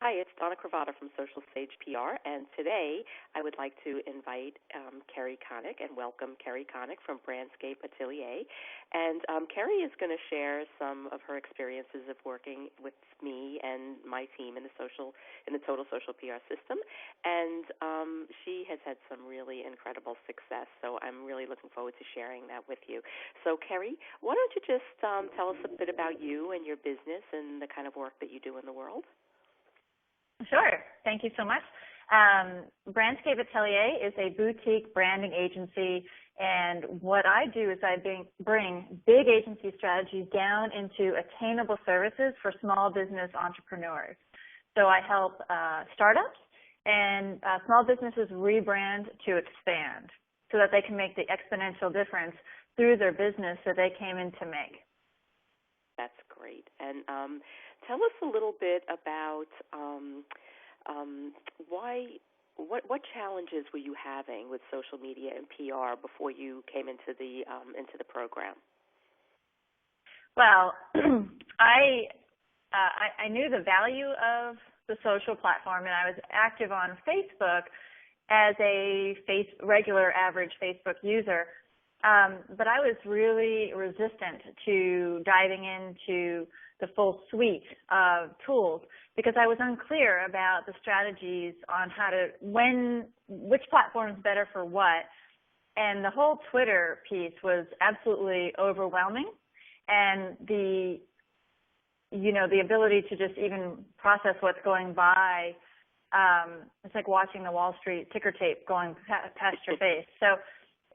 Hi, it's Donna Cravata from Social Sage PR, and today I would like to invite Kerri Konik and welcome Kerri Konik from Brandscape Atelier. And Kerri is going to share some of her experiences of working with me and my team in the total social PR system, and she has had some really incredible success. So I'm really looking forward to sharing that with you. So Kerri, why don't you just tell us a bit about you and your business and the kind of work that you do in the world? Sure. Thank you so much. Brandscape Atelier is a boutique branding agency, and what I do is I bring big agency strategies down into attainable services for small business entrepreneurs. So I help startups and small businesses rebrand to expand so that they can make the exponential difference through their business that they came in to make. That's great. And tell us a little bit about what challenges were you having with social media and PR before you came into the program? Well, I knew the value of the social platform, and I was active on Facebook as a regular average Facebook user. But I was really resistant to diving into the full suite of tools because I was unclear about the strategies on which platform is better for what. And the whole Twitter piece was absolutely overwhelming. And the ability to just even process what's going by, it's like watching the Wall Street ticker tape going past your face. So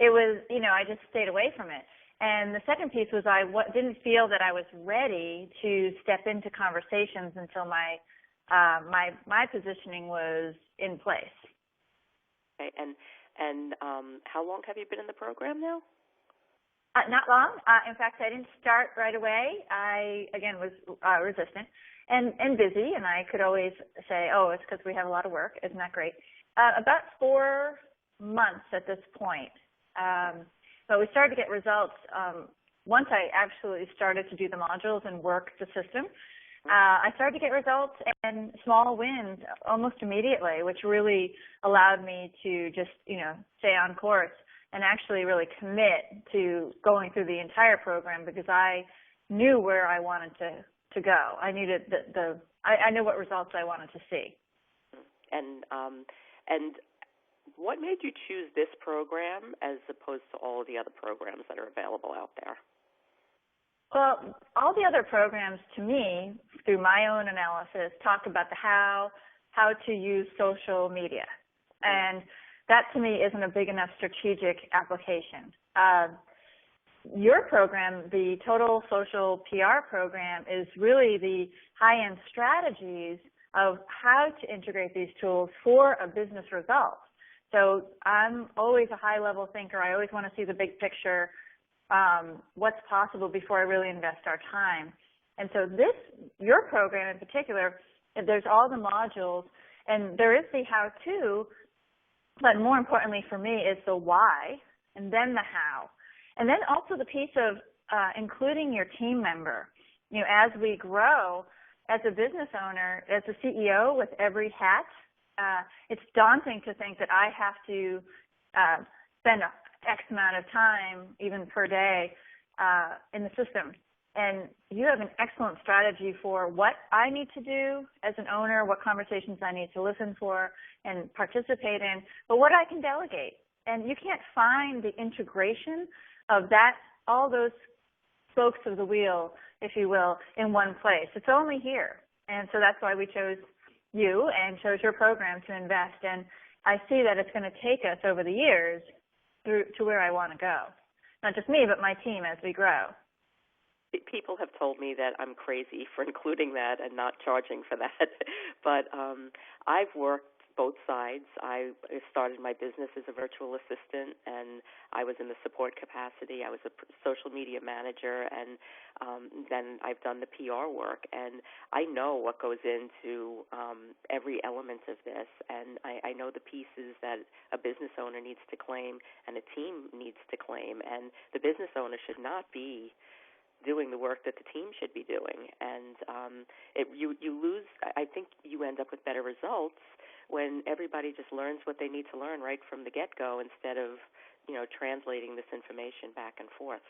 it was, I just stayed away from it. And the second piece was I didn't feel that I was ready to step into conversations until my positioning was in place. Okay, and how long have you been in the program now? Not long. In fact, I didn't start right away. I, again, was resistant and busy, and I could always say, oh, it's because we have a lot of work. Isn't that great? About 4 months at this point. But we started to get results once I actually started to do the modules and work the system. I started to get results and small wins almost immediately, which really allowed me to just, stay on course and actually really commit to going through the entire program because I knew where I wanted to go. I needed I knew what results I wanted to see. And what made you choose this program as opposed to all of the other programs that are available out there? Well, all the other programs, to me, through my own analysis, talk about the how to use social media. And that, to me, isn't a big enough strategic application. Your program, the Total Social PR program, is really the high-end strategies of how to integrate these tools for a business result. So I'm always a high-level thinker. I always want to see the big picture, what's possible before I really invest our time. And so your program in particular, there's all the modules, and there is the how-to, but more importantly for me is the why, and then the how. And then also the piece of including your team member. As we grow, as a business owner, as a CEO with every hat, it's daunting to think that I have to spend X amount of time, even per day, in the system. And you have an excellent strategy for what I need to do as an owner, what conversations I need to listen for and participate in, but what I can delegate. And you can't find the integration of all those spokes of the wheel, if you will, in one place. It's only here. And so that's why we chose you and chose your program to invest. And I see that it's going to take us over the years through to where I want to go. Not just me, but my team as we grow. People have told me that I'm crazy for including that and not charging for that. But I've worked both sides. I started my business as a virtual assistant, and I was in the support capacity. I was a social media manager, and then I've done the PR work. And I know what goes into every element of this, and I know the pieces that a business owner needs to claim and a team needs to claim. And the business owner should not be doing the work that the team should be doing. And you lose. I think you end up with better results when everybody just learns what they need to learn right from the get-go instead of translating this information back and forth.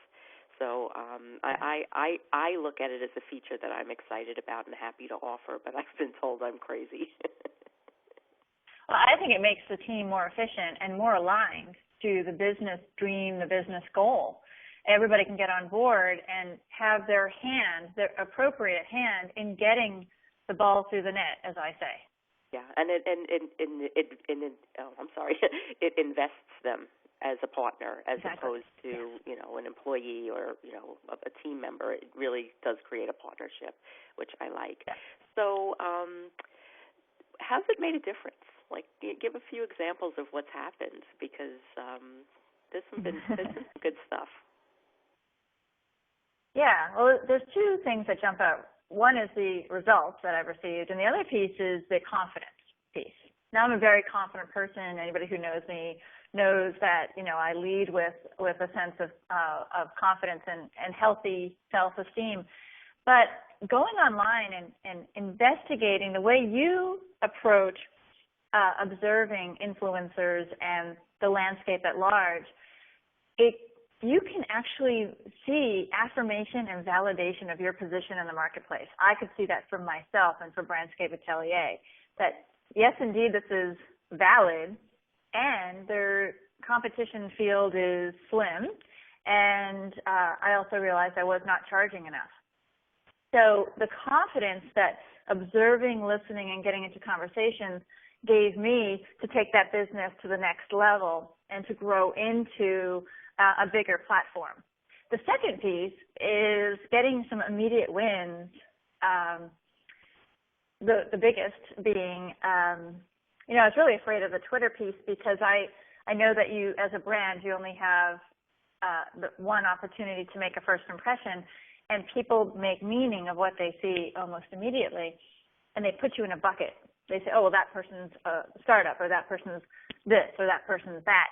So I look at it as a feature that I'm excited about and happy to offer, but I've been told I'm crazy. Well, I think it makes the team more efficient and more aligned to the business dream, the business goal. Everybody can get on board and have their appropriate hand in getting the ball through the net, as I say. Yeah, and it it invests them as a partner as Exactly. opposed to an employee or a team member. It really does create a partnership, which I like. Yeah. So how's it made a difference? Like, give a few examples of what's happened, because there's some good stuff. Yeah, well, there's two things that jump out. One is the results that I've received, and the other piece is the confidence piece. Now, I'm a very confident person. Anybody who knows me knows that I lead with a sense of confidence and healthy self-esteem. But going online and investigating the way you approach observing influencers and the landscape at large, you can actually see affirmation and validation of your position in the marketplace. I could see that for myself and for Brandscape Atelier, that yes, indeed, this is valid, and their competition field is slim, and I also realized I was not charging enough. So the confidence that observing, listening, and getting into conversations gave me to take that business to the next level and to grow into a bigger platform. The second piece is getting some immediate wins. The biggest being, I was really afraid of the Twitter piece because I know that you, as a brand, you only have the one opportunity to make a first impression, and people make meaning of what they see almost immediately, and they put you in a bucket. They say, oh, well, that person's a startup, or that person's this, or that person's that.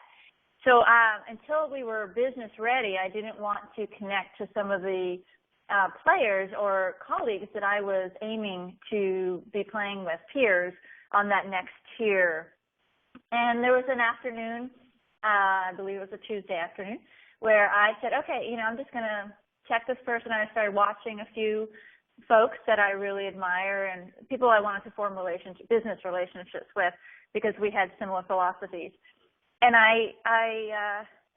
So until we were business ready, I didn't want to connect to some of the players or colleagues that I was aiming to be playing with, peers, on that next tier. And there was an afternoon, I believe it was a Tuesday afternoon, where I said, okay, I'm just going to check this person. I started watching a few folks that I really admire and people I wanted to form business relationships with because we had similar philosophies. And I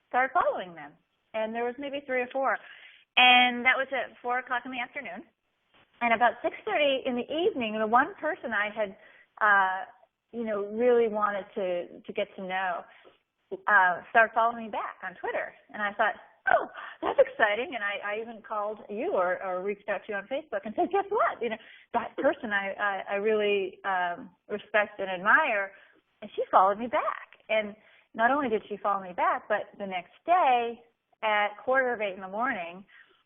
started following them. And there was maybe 3 or 4. And that was at 4 o'clock in the afternoon. And about 6:30 in the evening, the one person I had, really wanted to get to know started following me back on Twitter. And I thought, oh, that's exciting. And I even called you or reached out to you on Facebook and said, guess what? That person I really respect and admire. And she followed me back. And not only did she follow me back, but the next day at 7:45 in the morning,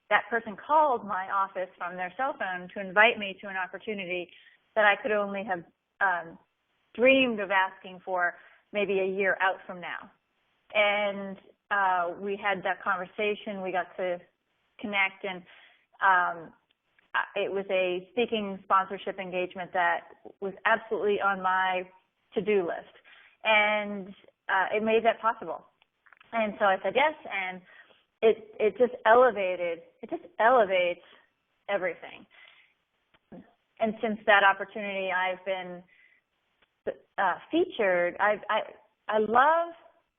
that person called my office from their cell phone to invite me to an opportunity that I could only have dreamed of asking for maybe a year out from now. And we had that conversation. We got to connect, and it was a speaking sponsorship engagement that was absolutely on my to-do list. And it made that possible. And so I said yes, and it just elevates everything. And since that opportunity, I've been featured. I love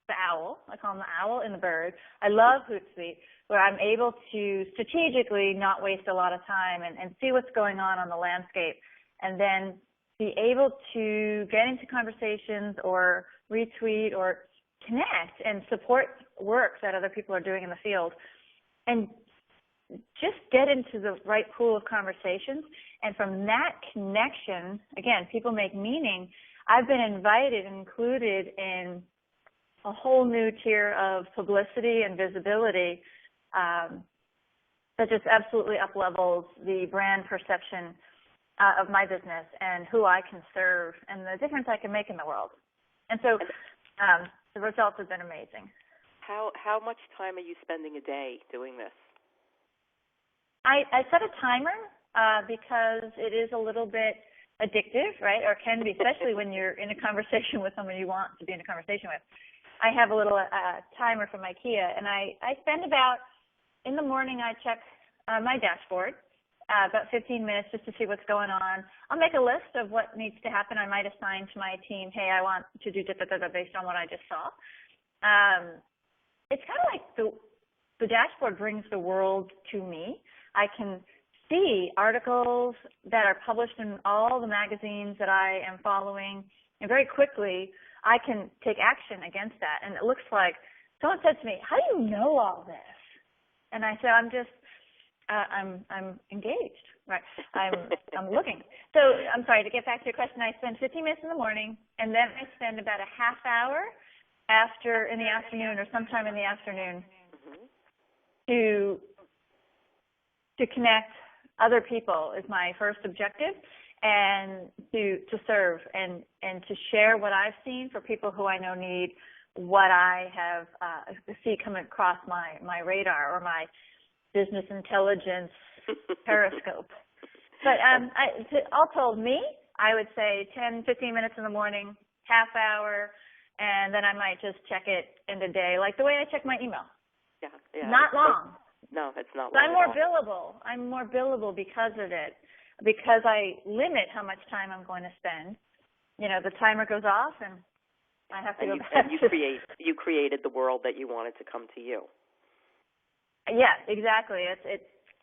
the owl. I call him the owl and the bird. I love Hootsuite, where I'm able to strategically not waste a lot of time and see what's going on the landscape, and then be able to get into conversations or retweet or connect and support work that other people are doing in the field, and just get into the right pool of conversations. And from that connection, again, people make meaning. I've been invited and included in a whole new tier of publicity and visibility that just absolutely up-levels the brand perception of my business and who I can serve and the difference I can make in the world. And so the results have been amazing. How much time are you spending a day doing this? I set a timer because it is a little bit addictive, right? Or can be, especially when you're in a conversation with someone you want to be in a conversation with. I have a little timer from IKEA, and I spend about, in the morning I check my dashboard, about 15 minutes just to see what's going on. I'll make a list of what needs to happen. I might assign to my team, hey, I want to do da-da-da-da based on what I just saw. It's kind of like the dashboard brings the world to me. I can see articles that are published in all the magazines that I am following, and very quickly I can take action against that. And it looks like someone said to me, how do you know all this? And I said, I'm engaged, right? I'm looking. So I'm sorry, to get back to your question, I spend 15 minutes in the morning, and then I spend about a half hour in the afternoon or sometime in the afternoon to connect other people is my first objective, and to serve and to share what I've seen for people who I know need what I have see come across my radar or my business intelligence periscope. But all told me, I would say 10, 15 minutes in the morning, half hour, and then I might just check it in the day, like the way I check my email. Yeah. Not long. No, it's not long. But I'm more billable because of it, because I limit how much time I'm going to spend. You know, the timer goes off, and I have to go back. And you created the world that you wanted to come to you. Yeah, exactly.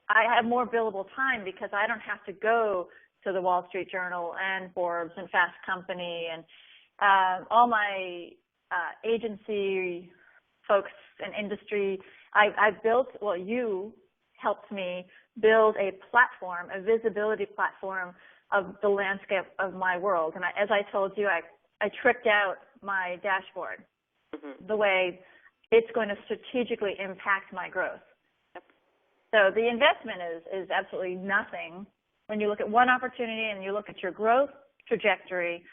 I have more billable time because I don't have to go to the Wall Street Journal and Forbes and Fast Company and all my agency folks and industry. I've built, you helped me build a platform, a visibility platform of the landscape of my world. And as I told you, I tricked out my dashboard the way it's going to strategically impact my growth. Yep. So the investment is absolutely nothing. When you look at one opportunity and you look at your growth trajectory,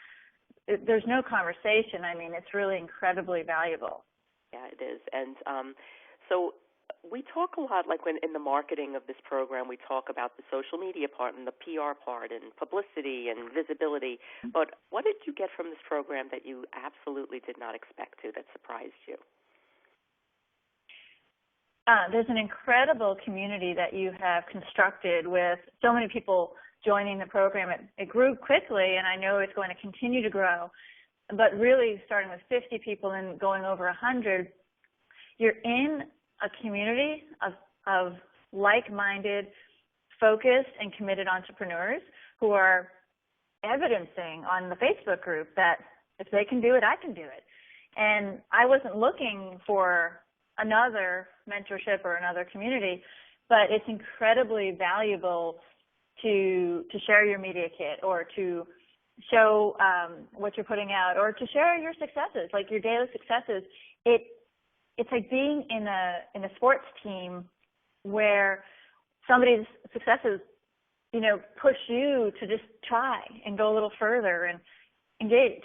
there's no conversation. I mean, it's really incredibly valuable. Yeah, it is. And so we talk a lot, like when in the marketing of this program, we talk about the social media part and the PR part and publicity and visibility. But what did you get from this program that you absolutely did not expect to, that surprised you? There's an incredible community that you have constructed with so many people joining the program. It grew quickly, and I know it's going to continue to grow. But really, starting with 50 people and going over 100, you're in a community of like-minded, focused, and committed entrepreneurs who are evidencing on the Facebook group that if they can do it, I can do it. And I wasn't looking for another mentorship or another community, but it's incredibly valuable to share your media kit or to show what you're putting out or to share your successes, like your daily successes. It's like being in a sports team where somebody's successes, push you to just try and go a little further and engage,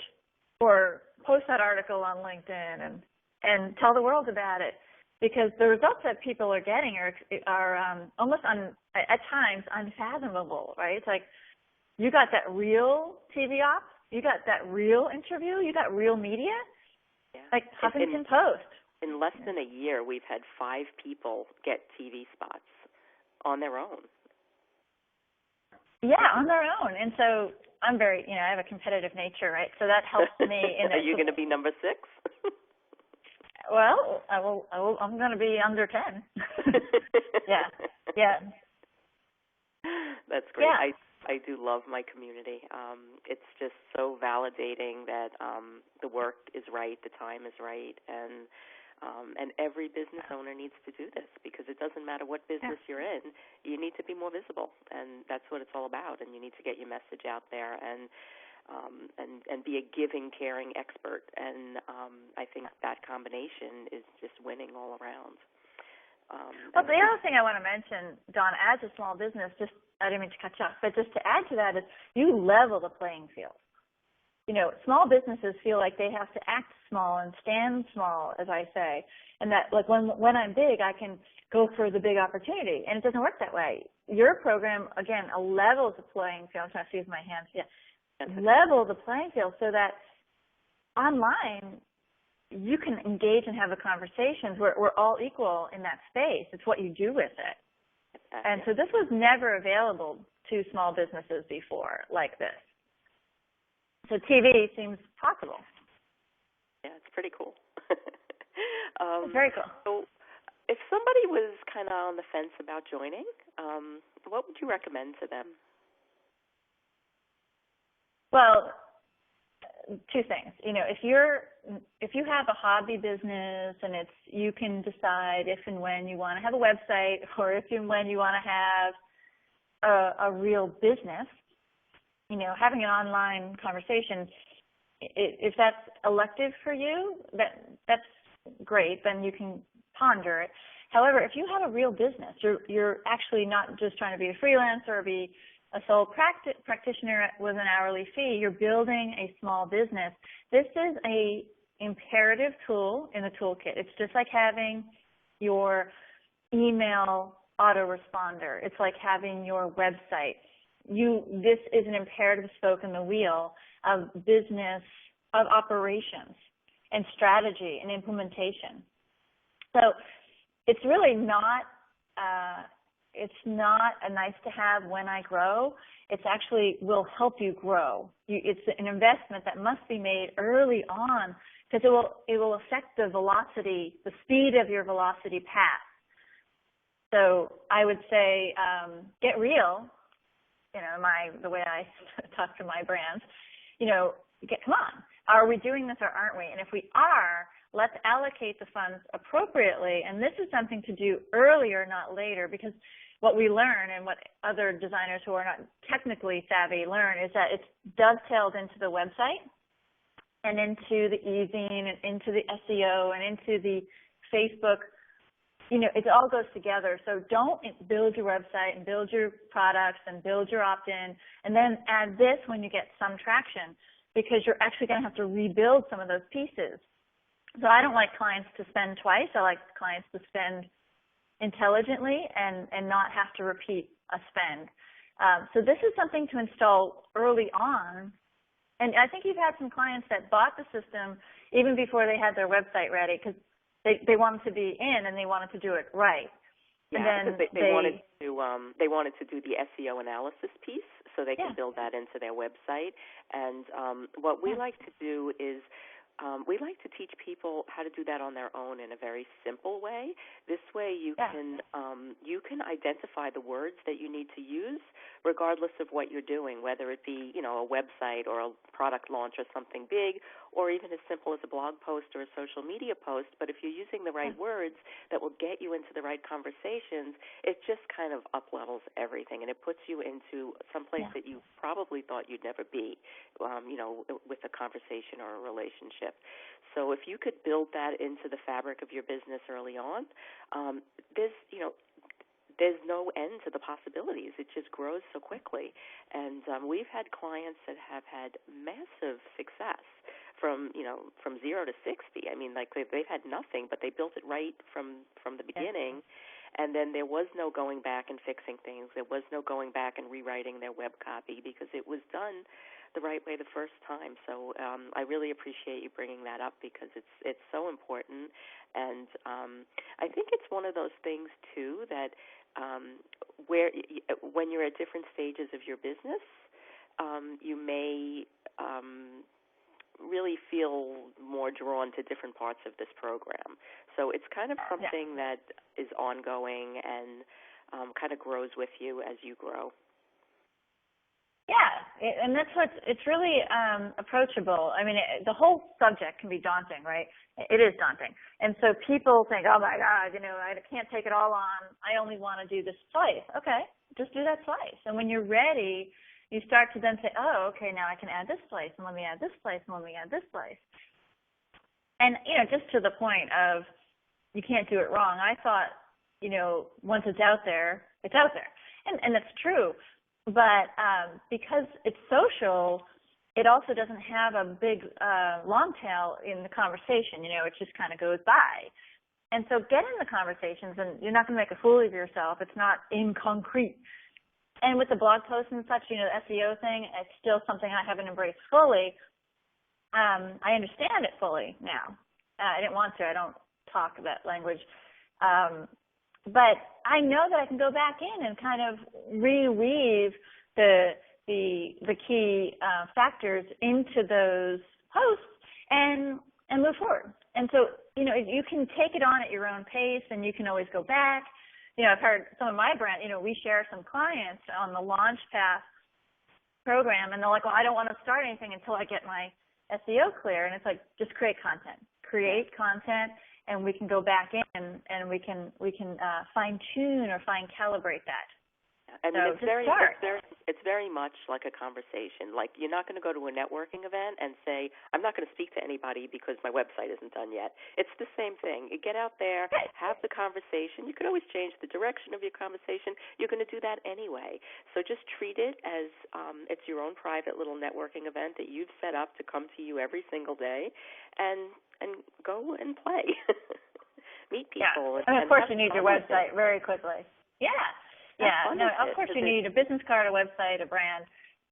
or post that article on LinkedIn and tell the world about it, because the results that people are getting are almost at times unfathomable, right? It's like you got that real TV op, you got that real interview, you got real media, like Huffington Post. In less than a year, we've had 5 people get TV spots on their own. Yeah, on their own. And so I'm very, I have a competitive nature, right? So that helps me. Are you going to be number 6? Well, I'm going to be under 10. Yeah. That's great. Yeah. I do love my community. It's just so validating that the work is right, the time is right, and every business owner needs to do this, because it doesn't matter what business you're in, you need to be more visible, and that's what it's all about. And you need to get your message out there and be a giving, caring expert. And I think that combination is just winning all around. Well, the other thing I want to mention, Dawn, as a small business, I didn't mean to cut you off, but just to add to that is you level the playing field. Small businesses feel like they have to act small and stand small, as I say, and that like when I'm big, I can go for the big opportunity, and it doesn't work that way. your program, again, levels the playing field. I'm trying to use my hands. Yeah. Level the playing field so that online you can engage and have the conversations. We're all equal in that space. It's what you do with it. And so this was never available to small businesses before like this. So TV seems possible. Yeah, it's pretty cool. Very cool. So if somebody was kind of on the fence about joining, what would you recommend to them? Well, two things. If you have a hobby business and you can decide if and when you want to have a website or if and when you want to have a real business, having an online conversation, if that's elective for you, that's great. Then you can ponder it. However, if you have a real business, you're actually not just trying to be a freelancer or be a sole practitioner with an hourly fee. You're building a small business. This is a imperative tool in the toolkit. It's just like having your email autoresponder. It's like having your website. This is an imperative spoke in the wheel of business, of operations and strategy and implementation. So it's really not a nice to have when I grow. It's actually will help you grow. It's an investment that must be made early on because it will affect the velocity, the speed of your velocity path. So I would say get real. The way I talk to my brands, come on. Are we doing this or aren't we? And if we are, let's allocate the funds appropriately. And this is something to do earlier, not later, because what we learn and what other designers who are not technically savvy learn is that it's dovetailed into the website and into the e-zine and into the SEO and into the Facebook. It all goes together. So don't build your website and build your products and build your opt-in and then add this when you get some traction, because you're actually going to have to rebuild some of those pieces. So I don't like clients to spend twice. I like clients to spend intelligently and not have to repeat a spend. So this is something to install early on. And I think you've had some clients that bought the system even before they had their website ready because they wanted to be in and they wanted to do it right. Yeah, and then they wanted to do the SEO analysis piece so they could build that into their website. And what we like to do is we like to teach people how to do that on their own in a very simple way. This way you can identify the words that you need to use regardless of what you're doing, whether it be, a website or a product launch or something big, or even as simple as a blog post or a social media post. But if you're using the right words that will get you into the right conversations, it just kind of up-levels everything, and it puts you into some place that you probably thought you'd never be, with a conversation or a relationship. So if you could build that into the fabric of your business early on, there's no end to the possibilities. It just grows so quickly. And we've had clients that have had massive success from 0 to 60. I mean, like they've had nothing, but they built it right from the beginning. And then there was no going back and fixing things. There was no going back and rewriting their web copy because it was done the right way the first time. So I really appreciate you bringing that up because it's so important. And I think it's one of those things, too, that where when you're at different stages of your business, you may really feel more drawn to different parts of this program. So it's kind of something that is ongoing and kind of grows with you as you grow. Yeah, and that's it's really approachable. I mean, the whole subject can be daunting, right? It is daunting. And so people think, oh my God, I can't take it all on. I only want to do this slice. Okay, just do that slice. And when you're ready, you start to then say, oh, okay, now I can add this slice, and let me add this slice, and let me add this slice. And, just to the point of you can't do it wrong, I thought, once it's out there, it's out there. And that's true. But because it's social, it also doesn't have a big long tail in the conversation. It just kind of goes by. And so get in the conversations, and you're not going to make a fool of yourself. It's not in concrete. And with the blog posts and such, the SEO thing, it's still something I haven't embraced fully. I understand it fully now. I didn't want to. I don't talk that language. But I know that I can go back in and kind of reweave the key factors into those posts and move forward. And so, you can take it on at your own pace, and you can always go back. I've heard some of my brand, we share some clients on the Launch Path program, and they're like, well, I don't want to start anything until I get my SEO clear. And it's like, just create content, and we can go back in and we can fine tune or fine calibrate that. I mean, it's very much like a conversation. Like, you're not going to go to a networking event and say, I'm not going to speak to anybody because my website isn't done yet. It's the same thing. You get out there, have the conversation. You can always change the direction of your conversation. You're going to do that anyway. So just treat it as it's your own private little networking event that you've set up to come to you every single day, and go and play. Meet people. Yeah. And of course, you need your website very quickly. Yeah. Yeah, no, of course you need a business card, a website, a brand.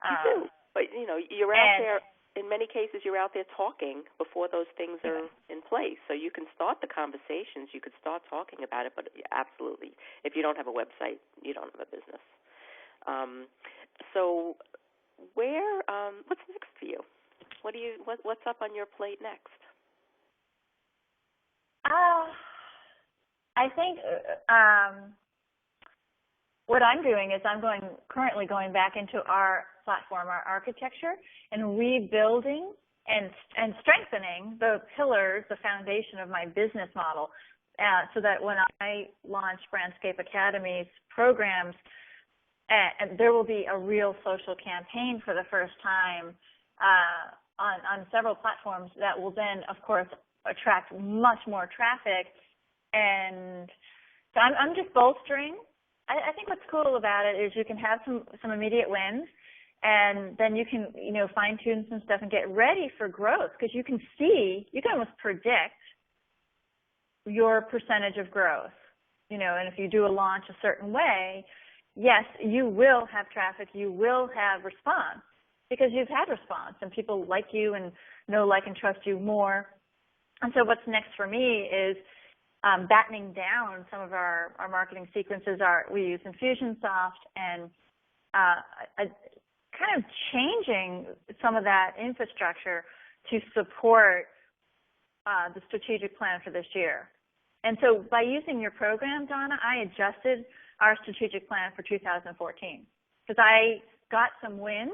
You do. But, you're out there, in many cases, you're out there talking before those things are in place. So you can start the conversations, you could start talking about it, but absolutely, if you don't have a website, you don't have a business. So what's next for you? What's up on your plate next? I think what I'm doing is I'm currently going back into our platform, our architecture, and rebuilding and strengthening the pillars, the foundation of my business model, so that when I launch Brandscape Academy's programs, and there will be a real social campaign for the first time on several platforms that will then, of course, attract much more traffic. And so I'm just bolstering. I think what's cool about it is you can have some immediate wins, and then you can, fine tune some stuff and get ready for growth, because you can almost predict your percentage of growth, and if you do a launch a certain way, yes, you will have traffic, you will have response, because you've had response and people like you and know, like, and trust you more. And so what's next for me is battening down some of our marketing sequences. We use Infusionsoft, and kind of changing some of that infrastructure to support the strategic plan for this year. And so by using your program, Donna, I adjusted our strategic plan for 2014, because I got some wins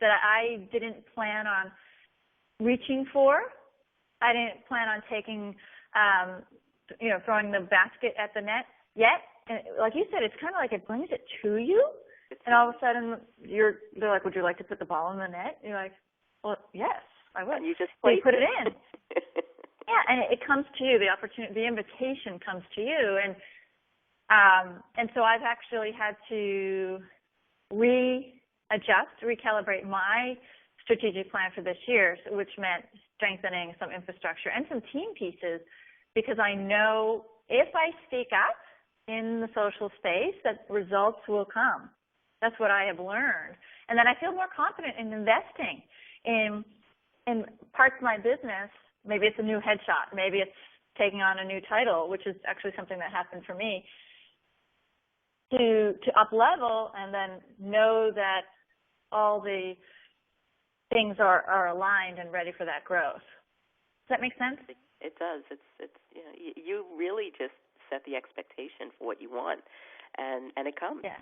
that I didn't plan on reaching for. I didn't plan on taking throwing the basket at the net yet. And like you said, it's kind of like it brings it to you, and all of a sudden they're like, would you like to put the ball in the net? You're like, well, yes, I would. And you just put it in. Yeah, and it comes to you. The opportunity, the invitation comes to you, and so I've actually had to recalibrate my strategic plan for this year, which meant strengthening some infrastructure and some team pieces, because I know if I speak up in the social space, that results will come. That's what I have learned. And then I feel more confident in investing in parts of my business. Maybe it's a new headshot. Maybe it's taking on a new title, which is actually something that happened for me, to up level and then know that all the things are aligned and ready for that growth. Does that make sense? It does. It's you really just set the expectation for what you want, and it comes. Yeah.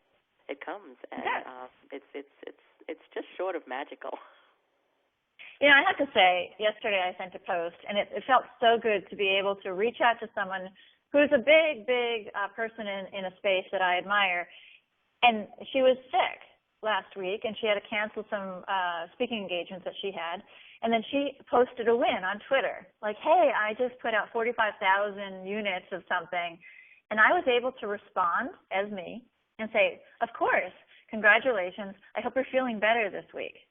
It comes, and yeah. It's just short of magical. I have to say, yesterday I sent a post, and it felt so good to be able to reach out to someone who's a big person in a space that I admire, and she was sick last week, and she had to cancel some speaking engagements that she had. And then she posted a win on Twitter, like, hey, I just put out 45,000 units of something. And I was able to respond as me and say, of course, congratulations. I hope you're feeling better this week.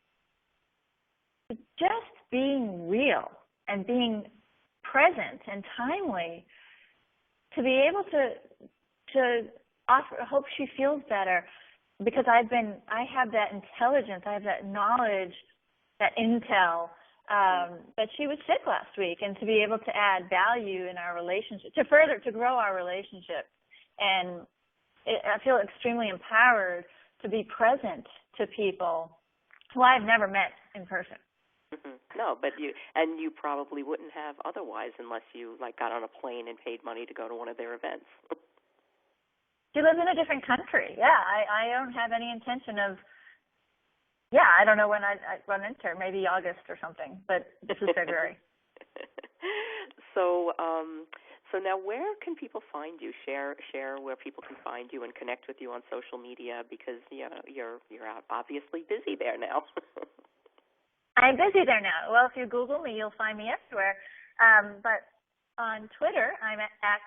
Just being real and being present and timely to be able to offer, hope she feels better, because I have that intelligence, I have that knowledge, that intel, that she was sick last week, and to be able to add value in our relationship, to grow our relationship. And I feel extremely empowered to be present to people who I've never met in person. Mm-hmm. No, but you probably wouldn't have otherwise unless you got on a plane and paid money to go to one of their events. She lives in a different country. Yeah, I don't have any intention of. Yeah, I don't know when I run into her. Maybe August or something. But this is February. So now, where can people find you? Share where people can find you and connect with you on social media, because you're obviously busy there now. I'm busy there now. Well, if you Google me, you'll find me everywhere. But on Twitter, I'm at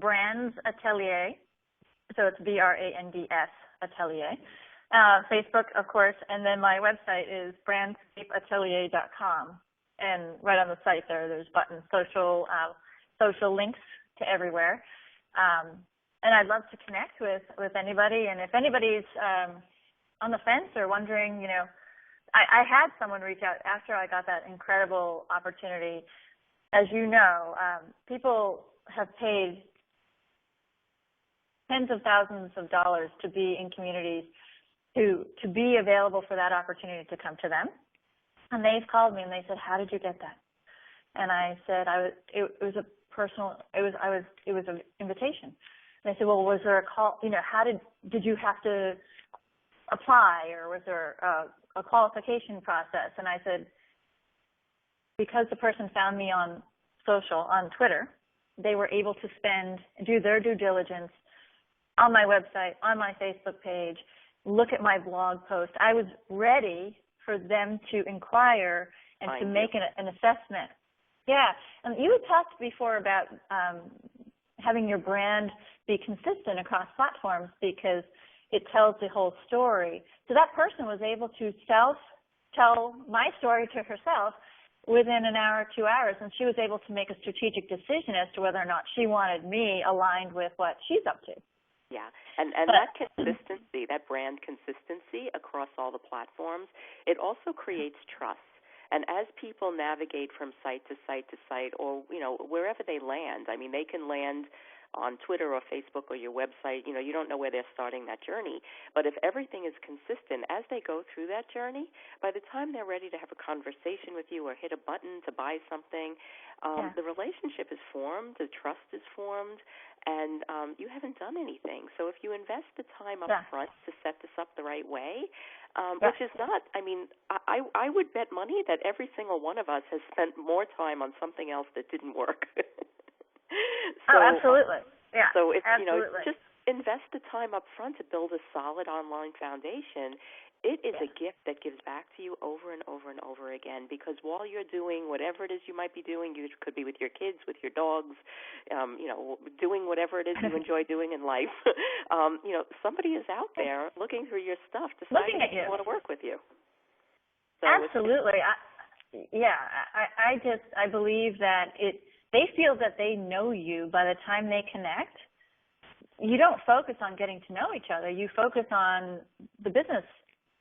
Brands Atelier. So it's BRANDS Atelier. Facebook, of course, and then my website is brandscapeatelier.com. And right on the site there's buttons, social links to everywhere. And I'd love to connect with anybody. And if anybody's on the fence or wondering, I had someone reach out after I got that incredible opportunity. As you know, people have paid tens of thousands of dollars to be in communities, to be available for that opportunity to come to them. And they've called me and they said, "How did you get that?" And I said, it was an invitation. And I said, "Well, was there a call? How did you have to apply, or was there a qualification process?" And I said, because the person found me on Twitter, they were able to do their due diligence on my website, on my Facebook page, look at my blog post. I was ready for them to inquire and to make an assessment. Yeah, and you had talked before about having your brand be consistent across platforms because it tells the whole story. So that person was able to tell my story to herself within an hour, 2 hours, and she was able to make a strategic decision as to whether or not she wanted me aligned with what she's up to. Yeah, and that consistency, that brand consistency across all the platforms, it also creates trust. And as people navigate from site to site to site, or wherever they land, I mean, they can land on Twitter or Facebook or your website. You don't know where they're starting that journey. But if everything is consistent as they go through that journey, by the time they're ready to have a conversation with you or hit a button to buy something, the relationship is formed, the trust is formed, and you haven't done anything. So if you invest the time up front to set this up the right way, which is not, I would bet money that every single one of us has spent more time on something else that didn't work. So, absolutely. Yeah. So if absolutely. Just invest the time up front to build a solid online foundation. It is a gift that gives back to you over and over and over again, because while you're doing whatever it is you might be doing, you could be with your kids, with your dogs, doing whatever it is you enjoy doing in life, somebody is out there looking through your stuff, deciding if they want to work with you. So absolutely. I believe that they feel that they know you by the time they connect. You don't focus on getting to know each other. You focus on the business.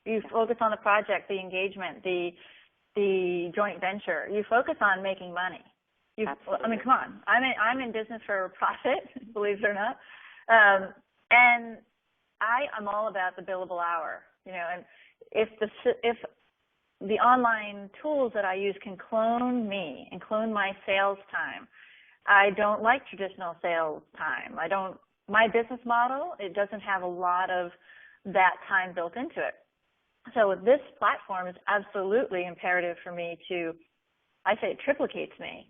You focus on the project, the engagement, the joint venture. You focus on making money. Come on. I'm in business for profit, believe it or not. And I'm all about the billable hour. And if the online tools that I use can clone me and clone my sales time, I don't like traditional sales time. My business model, it doesn't have a lot of that time built into it. So this platform is absolutely imperative for me I say it triplicates me.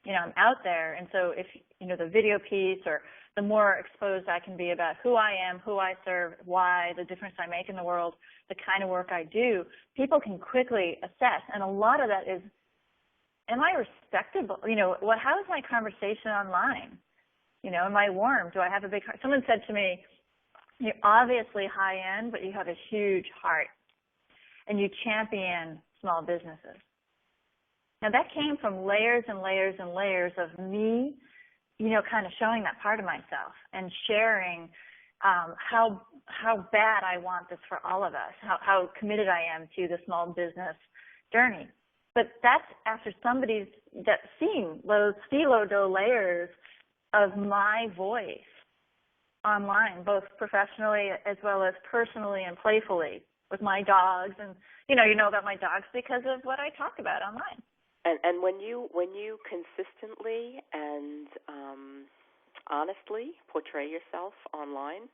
I'm out there. And so if, the video piece, or the more exposed I can be about who I am, who I serve, why, the difference I make in the world, the kind of work I do, people can quickly assess. And a lot of that is, am I respectable? How is my conversation online? Am I warm? Do I have a big heart? Someone said to me, "You're obviously high end, but you have a huge heart, and you champion small businesses." Now that came from layers and layers and layers of me kind of showing that part of myself and sharing how bad I want this for all of us, how committed I am to the small business journey. But that's after somebody's seen those philo layers of my voice online, both professionally as well as personally and playfully with my dogs. And you know about my dogs because of what I talk about online. And when you consistently and honestly portray yourself online,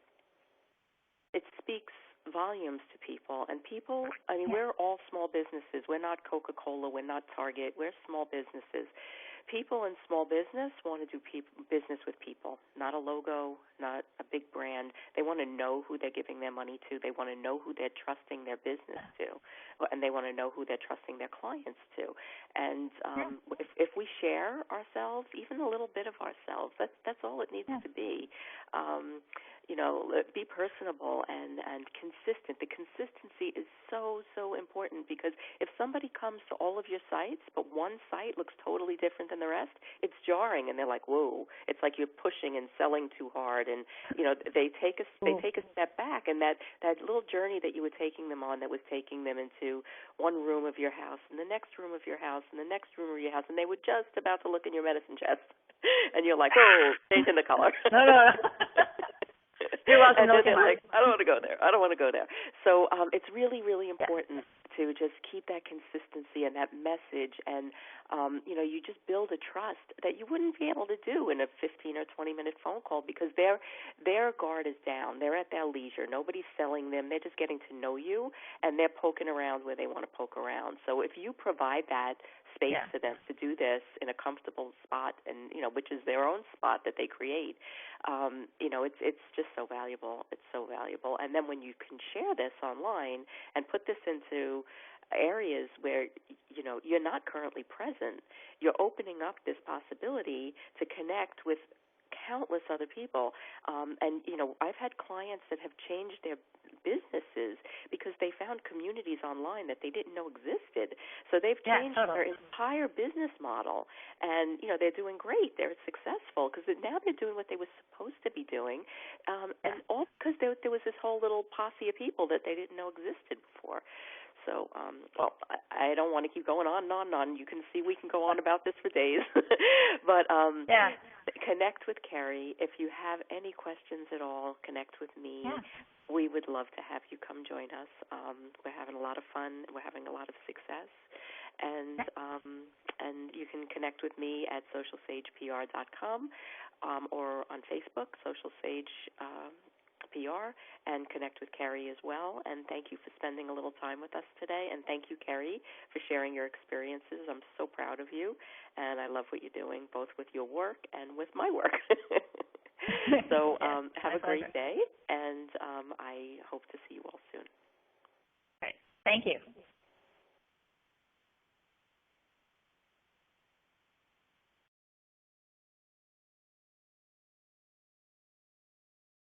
it speaks volumes to people. And people, I mean, we're all small businesses. We're not Coca-Cola. We're not Target. We're small businesses. People in small business want to do business with people, not a logo, not a big brand. They want to know who they're giving their money to. They want to know who they're trusting their business to, and they want to know who they're trusting their clients to. And if we share ourselves, even a little bit of ourselves, that's all it needs to be. Be personable and consistent. The consistency is so important, because if somebody comes to all of your sites, but one site looks totally different than the rest, it's jarring, and they're like, whoa, it's like you're pushing and selling too hard, and they take a step back, and that little journey that you were taking them on, that was taking them into one room of your house and the next room of your house and the next room of your house, and they were just about to look in your medicine chest, and you're like, oh, changing the color. No. You're welcome. And then they're like, I don't want to go there. I don't want to go there. So it's really, really important to just keep that consistency and that message, and you just build a trust that you wouldn't be able to do in a 15 or 20-minute phone call, because their guard is down. They're at their leisure. Nobody's selling them. They're just getting to know you, and they're poking around where they want to poke around. So if you provide that space for them to do this in a comfortable spot, and which is their own spot that they create, it's just so valuable. It's so valuable. And then when you can share this online and put this into areas where you're not currently present, you're opening up this possibility to connect with countless other people. And I've had clients that have changed their businesses because they found communities online that they didn't know existed. So they've changed their entire business model, and they're doing great. They're successful because now they're doing what they were supposed to be doing, and all because there was this whole little posse of people that they didn't know existed before. So, I don't want to keep going on and on and on. You can see we can go on about this for days. But connect with Kerri. If you have any questions at all, connect with me. Yeah. We would love to have you come join us. We're having a lot of fun. We're having a lot of success. And you can connect with me at socialsagepr.com or on Facebook, Social Sage PR, and connect with Kerri as well. And thank you for spending a little time with us today. And thank you, Kerri, for sharing your experiences. I'm so proud of you, and I love what you're doing, both with your work and with my work. So have a great day, and I hope to see you all soon. Great. Thank you.